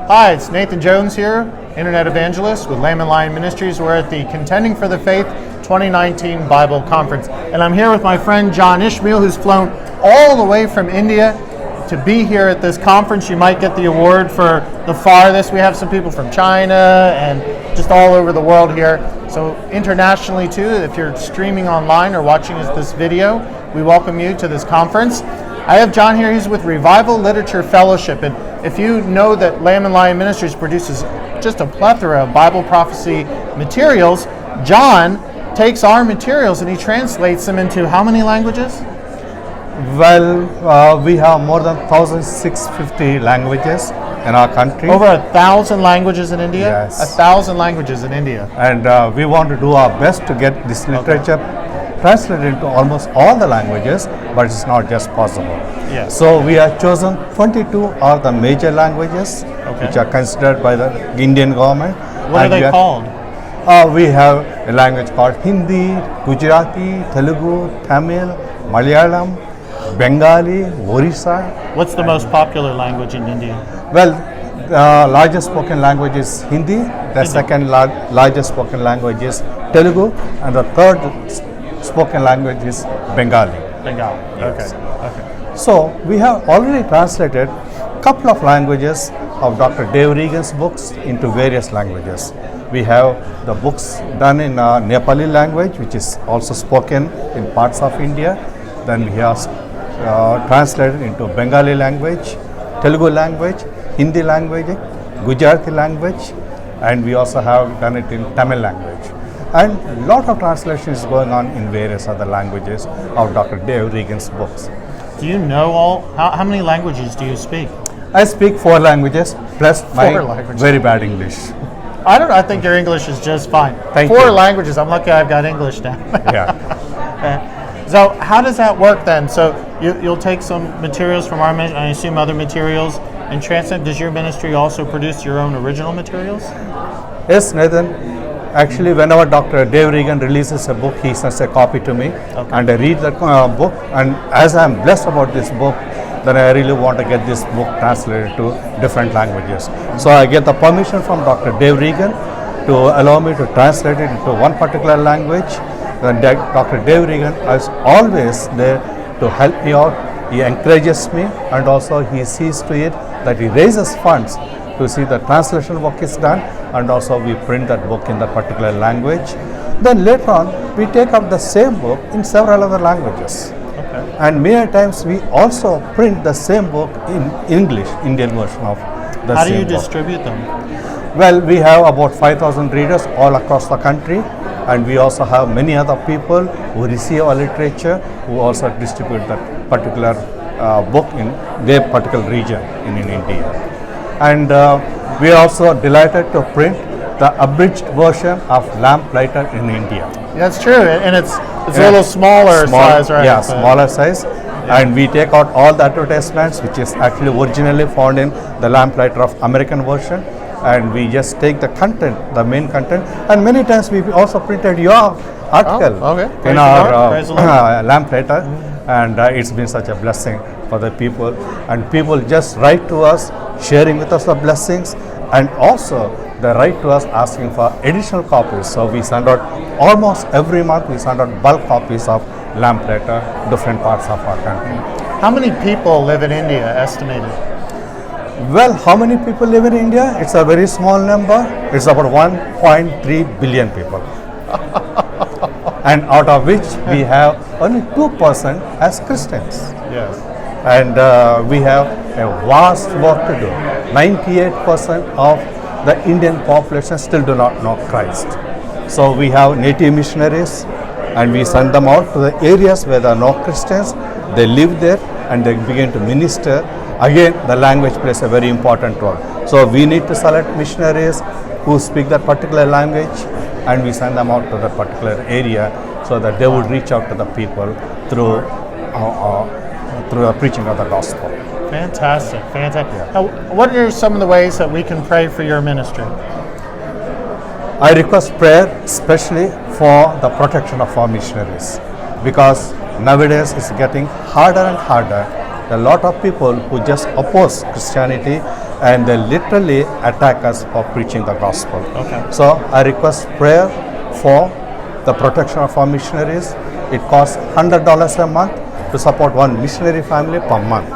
Hi, it's Nathan Jones here, Internet Evangelist with Lamb and Lion Ministries. We're at the Contending for the Faith 2019 Bible Conference. And I'm here with my friend John Ishmael, who's flown all the way from India to be here at this conference. You might get the award for the farthest. We have some people from China and just all over the world here. So internationally too, if you're streaming online or watching this video, we welcome you to this conference. I have John here. He's with Revival Literature Fellowship, and if you know that Lamb and Lion Ministries produces just a plethora of Bible prophecy materials, John takes our materials and he translates them into how many languages? Well, we have more than 1,650 languages in our country. Over 1,000 languages in India? Yes. 1,000 languages in India. And we want to do our best to get this literature translated into almost all the languages, but it's not just possible. Yes. So we have chosen 22 are the major languages which are considered by the Indian government. What are they called? We have a language called Hindi, Gujarati, Telugu, Tamil, Malayalam, Bengali, Orissa. What's the most popular language in India? Well, the largest spoken language is Hindi, the second largest spoken language is Telugu, and the third spoken language is Bengali. Bengali. Yes. Okay. So we have already translated a couple of languages of Dr. Dave Regan's books into various languages. We have the books done in Nepali language, which is also spoken in parts of India. Then we have translated into Bengali language, Telugu language, Hindi language, Gujarati language, and we also have done it in Tamil language. And a lot of translations is going on in various other languages of Dr. Dave Regan's books. Do you know how many languages do you speak? I speak 4 languages plus my very bad English. I don't know. I think your English is just fine. Thank 4 you. languages. I'm lucky I've got English now. Yeah. So how does that work then? So you'll take some materials from our ministry, I assume other materials, and translate. Does your ministry also produce your own original materials? Yes, Nathan. Actually, whenever Dr. Dave Regan releases a book, he sends a copy to me, and I read that book. And as I'm blessed about this book, then I really want to get this book translated to different languages. So I get the permission from Dr. Dave Regan to allow me to translate it into one particular language. Then Dr. Dave Regan is always there to help me out. He encourages me, and also he sees to it that he raises funds to see the translation work is done, and also we print that book in that particular language. Then later on, we take up the same book in several other languages. Okay. And many times we also print the same book in English, Indian version of the How same do you book. distribute them? Well, we have about 5,000 readers all across the country, and we also have many other people who receive our literature who also distribute that particular book in their particular region in India. And we are also delighted to print the abridged version of Lamplighter in India. That's true, and it's a little smaller size, right? Yeah, smaller size. Yeah. And we take out all the advertisements, which is actually originally found in the Lamplighter of American version, and we just take the content, the main content, and many times we also printed your article in our Lamplighter, and it's been such a blessing for the people, and people just write to us sharing with us the blessings, and also they write to us asking for additional copies. So we send out almost every month, we send out bulk copies of Lamplighter different parts of our country. How many people live in India, estimated? Well, how many people live in India? It's a very small number. It's about 1.3 billion people. And out of which we have only 2% as Christians. Yes. And we have a vast work to do. 98% of the Indian population still do not know Christ. So we have native missionaries, and we send them out to the areas where there are no Christians. They live there and they begin to minister. Again, the language plays a very important role. So we need to select missionaries who speak that particular language, and we send them out to that particular area so that they would reach out to the people through the preaching of the gospel. Fantastic. Now, what are some of the ways that we can pray for your ministry? I request prayer especially for the protection of our missionaries, because nowadays it's getting harder and harder. There are a lot of people who just oppose Christianity and they literally attack us for preaching the gospel. Okay. So I request prayer for the protection of our missionaries. It costs $100 a month to support one missionary family per month.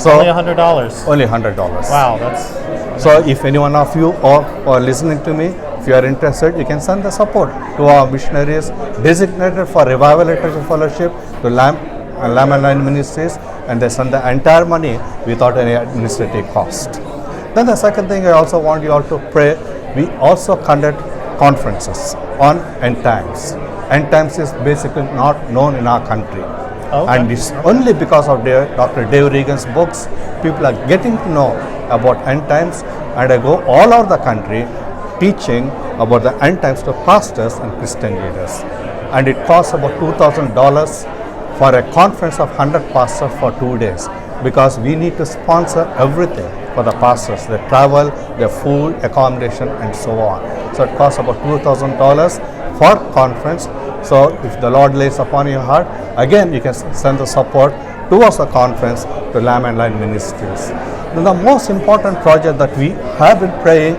So Only $100. only $100. Wow, that's So if any one of you or listening to me, if you are interested, you can send the support to our missionaries designated for Revival Literature Fellowship to Lamb and Line Ministries, and they send the entire money without any administrative cost. Then the second thing I also want you all to pray, we also conduct conferences on end times. End times is basically not known in our country. Okay. And it's only because of Dr. Dave Regan's books, people are getting to know about end times, and I go all over the country teaching about the end times to pastors and Christian leaders. And it costs about $2,000 for a conference of 100 pastors for 2 days, because we need to sponsor everything for the pastors, their travel, their food, accommodation, and so on. So it costs about $2,000 for conference. So if the Lord lays upon your heart, again you can send the support towards the conference to Lamb and Line Ministries. Then the most important project that we have been praying,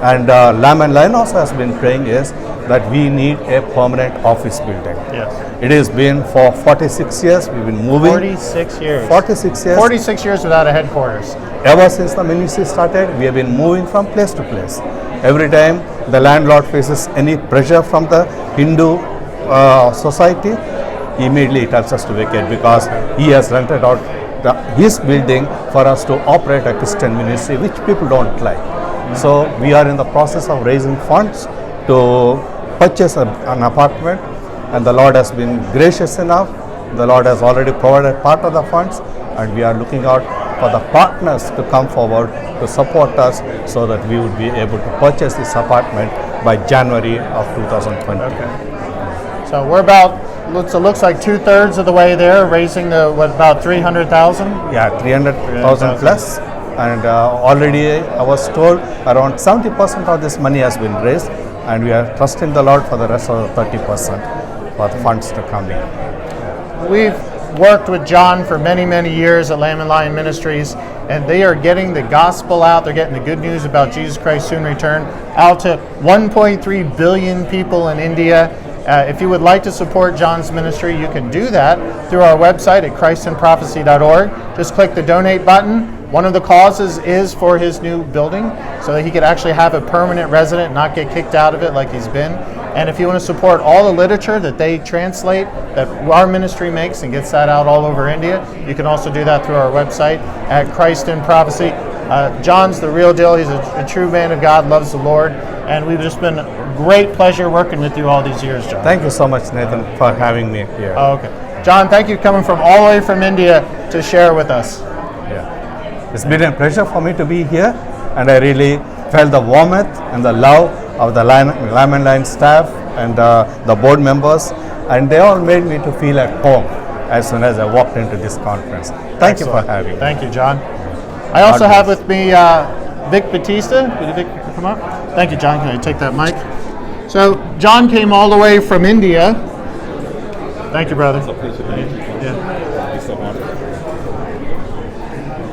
and Lamb and Line also has been praying, is that we need a permanent office building. yes. It has been for 46 years. We've been moving. 46 years. 46 years. 46 years without a headquarters. Ever since the ministry started, we have been moving from place to place. Every time the landlord faces any pressure from the Hindu society, immediately he tells us to vacate, because he has rented out his building for us to operate a Christian ministry, which people don't like. So we are in the process of raising funds to purchase an apartment, and the Lord has been gracious enough. The Lord has already provided part of the funds, and we are looking out for the partners to come forward to support us so that we would be able to purchase this apartment by January of 2020. Okay. So we're about, it looks like 2/3 of the way there, raising about 300,000? Yeah, 300,000 plus. And already I was told around 70% of this money has been raised, and we are trusting the Lord for the rest of the 30% for the funds to come in. We've worked with John for many, many years at Lamb and Lion Ministries, and they are getting the gospel out. They're getting the good news about Jesus Christ's soon return out to 1.3 billion people in India. If you would like to support John's ministry, you can do that through our website at christandprophecy.org. Just click the donate button. One of the causes is for his new building, so that he could actually have a permanent resident, not get kicked out of it like he's been. And if you want to support all the literature that they translate, that our ministry makes and gets that out all over India, you can also do that through our website at Christ in Prophecy. John's the real deal. He's a true man of God, loves the Lord, and we've just been a great pleasure working with you all these years, John. Thank you so much, Nathan, for having me here. Okay. John, thank you coming from all the way from India to share with us. Yeah. It's been a pleasure for me to be here, and I really felt the warmth and the love of the Lamb and Lion staff and the board members, and they all made me to feel at home as soon as I walked into this conference. Thank you for having me. Thank you, John. I also have with me Vic Batista. Did Vic come up? Thank you, John. Can I take that mic? So John came all the way from India. Thank you, brother.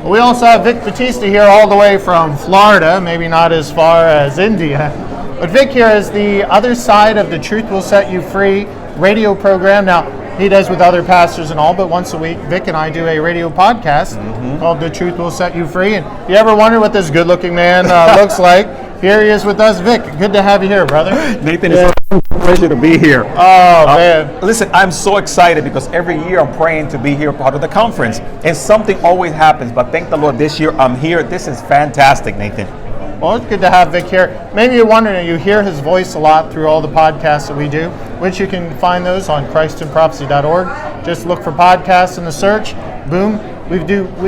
We also have Vic Batista here all the way from Florida, maybe not as far as India. But Vic here is the other side of the Truth Will Set You Free radio program. Now, he does with other pastors and all, but once a week, Vic and I do a radio podcast called The Truth Will Set You Free. And if you ever wonder what this good-looking man looks like, here he is with us. Vic, good to have you here, brother. Nathan, it's a pleasure to be here. Oh, man. Listen, I'm so excited because every year I'm praying to be here part of the conference, and something always happens, but thank the Lord this year I'm here. This is fantastic, Nathan. Well, it's good to have Vic here. Maybe you're wondering, you hear his voice a lot through all the podcasts that we do, which you can find those on christandprophecy.org. Just look for podcasts in the search. Boom.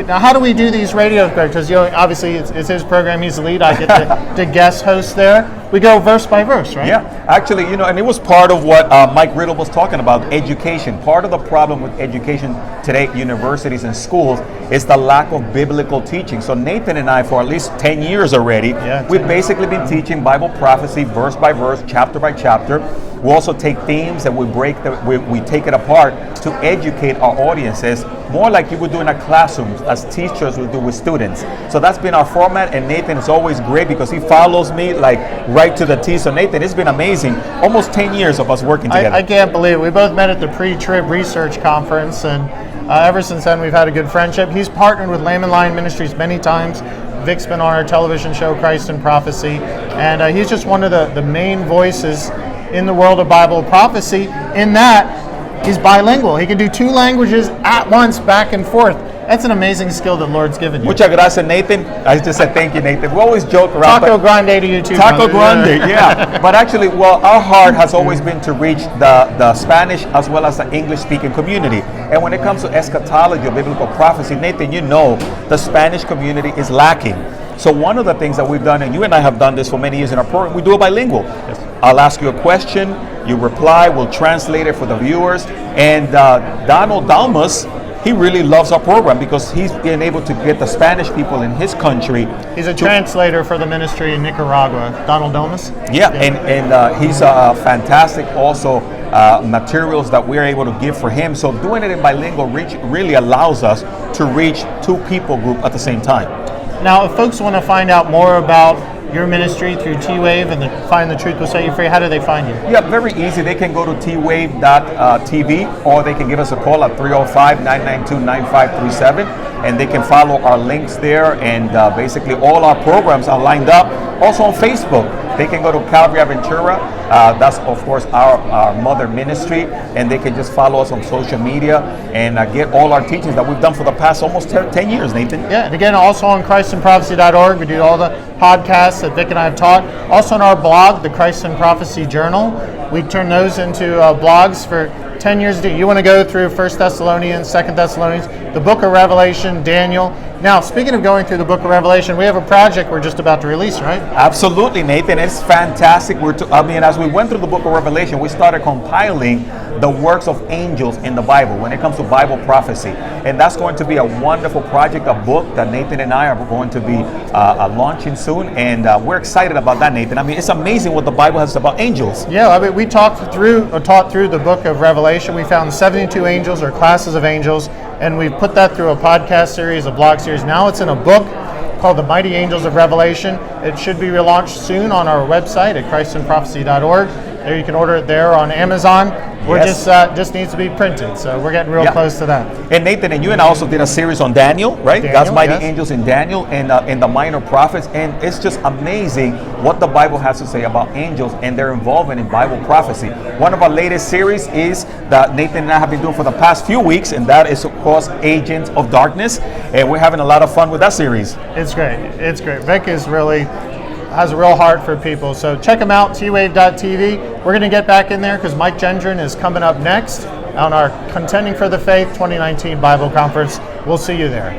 Now, how do we do these radios, Greg? Because obviously it's his program. He's the lead. I get to guest host there. we go verse by verse, right? Yeah, actually, and it was part of what Mike Riddle was talking about, education. Part of the problem with education today, universities and schools, is the lack of biblical teaching. So Nathan and I, for at least 10 years already, we've basically been teaching Bible prophecy verse by verse, chapter by chapter. We also take themes and we take it apart to educate our audiences, more like you would do in a classroom, as teachers would do with students. So that's been our format, and Nathan is always great because he follows me like right to the T. So Nathan, it's been amazing. Almost 10 years of us working together. I can't believe it. We both met at the pre-trib research conference, and ever since then we've had a good friendship. He's partnered with Lamb and Lion Ministries many times. Vic's been on our television show, Christ and Prophecy, and he's just one of the main voices in the world of Bible prophecy, in that he's bilingual. He can do 2 languages at once, back and forth. That's an amazing skill that the Lord's given you. Muchas gracias, Nathan. I just said thank you, Nathan. We always joke around. Taco Grande to you too. Taco Grande, yeah. But actually, our heart has always been to reach the Spanish as well as the English-speaking community. And when it comes to eschatology or biblical prophecy, Nathan, the Spanish community is lacking. So one of the things that we've done, and you and I have done this for many years in our program, we do it bilingual. Yes. I'll ask you a question, you reply, we'll translate it for the viewers. And Donald Dalmas, he really loves our program because he's been able to get the Spanish people in his country. He's a translator for the ministry in Nicaragua, Donald Dalmas. Yeah, and he's a fantastic also materials that we're able to give for him. So doing it in bilingual really allows us to reach 2 people group at the same time. Now, if folks want to find out more about your ministry through T-Wave and Find the Truth Will Set You Free, how do they find you? Yeah, very easy. They can go to twave.tv or they can give us a call at 305-992-9537, and they can follow our links there, and basically all our programs are lined up. Also on Facebook, they can go to Calvary Aventura. That's, of course, our mother ministry, and they can just follow us on social media and get all our teachings that we've done for the past almost 10 years, Nathan. Yeah, and again, also on ChristandProphecy.org, we do all the podcasts that Vic and I have taught. Also on our blog, the Christ and Prophecy Journal, we turn those into blogs for 10 years. You want to go through 1 Thessalonians, 2 Thessalonians, the book of Revelation, Daniel. Now, speaking of going through the book of Revelation, we have a project we're just about to release, right? Absolutely, Nathan. It's fantastic. As we went through the book of Revelation, we started compiling the works of angels in the Bible when it comes to Bible prophecy. And that's going to be a wonderful project, a book that Nathan and I are going to be launching soon. And we're excited about that, Nathan. It's amazing what the Bible has about angels. Yeah, we taught through the book of Revelation. We found 72 angels or classes of angels, and we've put that through a podcast series, a blog series. Now it's in a book called The Mighty Angels of Revelation. It should be relaunched soon on our website at ChristandProphecy.org. There, you can order it there on Amazon. We're just needs to be printed, so we're getting real close to that. And Nathan, and you and I also did a series on Daniel, right? God's Mighty Angels in Daniel and the minor prophets, and it's just amazing what the Bible has to say about angels and their involvement in Bible prophecy. One of our latest series is that Nathan and I have been doing for the past few weeks, and that is, of course, Agents of Darkness, and we're having a lot of fun with that series. It's great. It's great. Vic has a real heart for people. So check them out, twave.tv. We're going to get back in there because Mike Gendron is coming up next on our Contending for the Faith 2019 Bible Conference. We'll see you there.